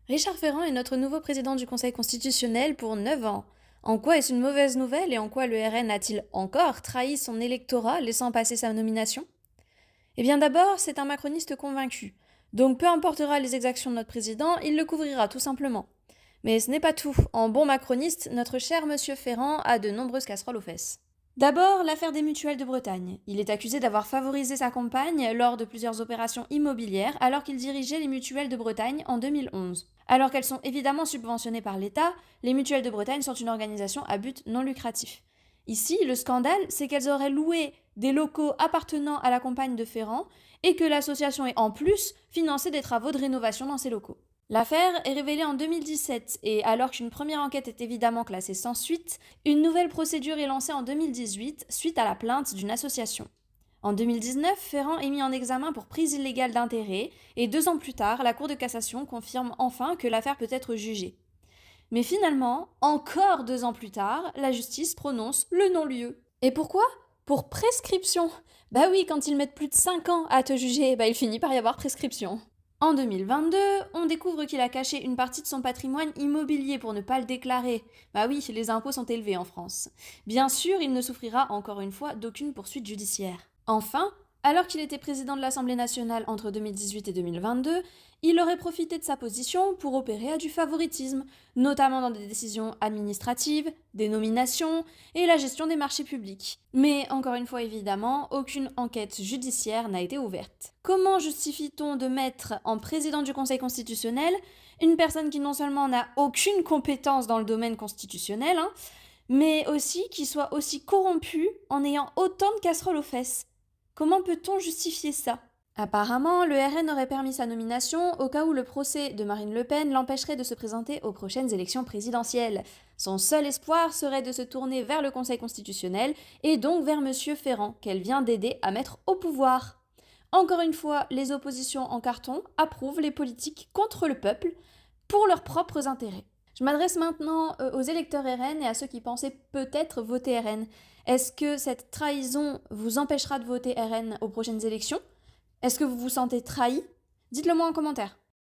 Richard Ferrand est notre nouveau président du Conseil constitutionnel pour 9 ans. En quoi est-ce une mauvaise nouvelle et en quoi le RN a-t-il encore trahi son électorat laissant passer sa nomination? Eh bien d'abord, c'est un macroniste convaincu. Donc peu importera les exactions de notre président, il le couvrira tout simplement. Mais ce n'est pas tout. En bon macroniste, notre cher monsieur Ferrand a de nombreuses casseroles aux fesses. D'abord, l'affaire des mutuelles de Bretagne. Il est accusé d'avoir favorisé sa compagne lors de plusieurs opérations immobilières alors qu'il dirigeait les mutuelles de Bretagne en 2011. Alors qu'elles sont évidemment subventionnées par l'État, les mutuelles de Bretagne sont une organisation à but non lucratif. Ici, le scandale, c'est qu'elles auraient loué des locaux appartenant à la compagne de Ferrand et que l'association ait en plus financé des travaux de rénovation dans ces locaux. L'affaire est révélée en 2017 et alors qu'une première enquête est évidemment classée sans suite, une nouvelle procédure est lancée en 2018 suite à la plainte d'une association. En 2019, Ferrand est mis en examen pour prise illégale d'intérêt et 2 ans plus tard, la Cour de cassation confirme enfin que l'affaire peut être jugée. Mais finalement, encore 2 ans plus tard, la justice prononce le non-lieu. Et pourquoi? Pour prescription. Bah oui, quand ils mettent plus de 5 ans à te juger, il finit par y avoir prescription. En 2022, on découvre qu'il a caché une partie de son patrimoine immobilier pour ne pas le déclarer. Bah oui, les impôts sont élevés en France. Bien sûr, il ne souffrira encore une fois d'aucune poursuite judiciaire. Enfin, alors qu'il était président de l'Assemblée nationale entre 2018 et 2022, il aurait profité de sa position pour opérer à du favoritisme, notamment dans des décisions administratives, des nominations et la gestion des marchés publics. Mais encore une fois évidemment, aucune enquête judiciaire n'a été ouverte. Comment justifie-t-on de mettre en président du Conseil constitutionnel une personne qui non seulement n'a aucune compétence dans le domaine constitutionnel, mais aussi qui soit aussi corrompue en ayant autant de casseroles aux fesses? Comment peut-on justifier ça? Apparemment, le RN aurait permis sa nomination au cas où le procès de Marine Le Pen l'empêcherait de se présenter aux prochaines élections présidentielles. Son seul espoir serait de se tourner vers le Conseil constitutionnel et donc vers Monsieur Ferrand, qu'elle vient d'aider à mettre au pouvoir. Encore une fois, les oppositions en carton approuvent les politiques contre le peuple pour leurs propres intérêts. Je m'adresse maintenant aux électeurs RN et à ceux qui pensaient peut-être voter RN. Est-ce que cette trahison vous empêchera de voter RN aux prochaines élections? Est-ce que vous vous sentez trahi? Dites-le moi en commentaire.